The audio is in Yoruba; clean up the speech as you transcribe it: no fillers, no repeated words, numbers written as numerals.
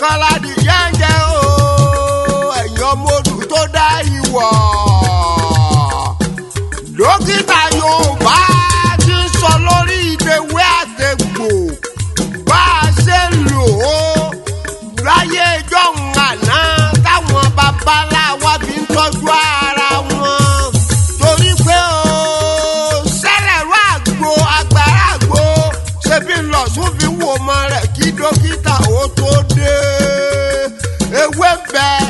nìkan ládìyẹ ń jẹ o ẹ̀yin ọmọ odù tó dá ìwọ̀. Dókítà Yorùbá ti ń sọ lórí ìdèwé àtẹ̀gbò bá a ṣe ń lò ó láyé ìjọ́un àná táwọn babaláwa fi ń tọ́jú ara wọn. Torí pé o sẹ́lẹ̀rú àgbo agbára àgbo ṣe bí lọ́sùn fi wò ọmọ rẹ̀ kí dókítà ó tó dé. Ewé bẹ́ẹ̀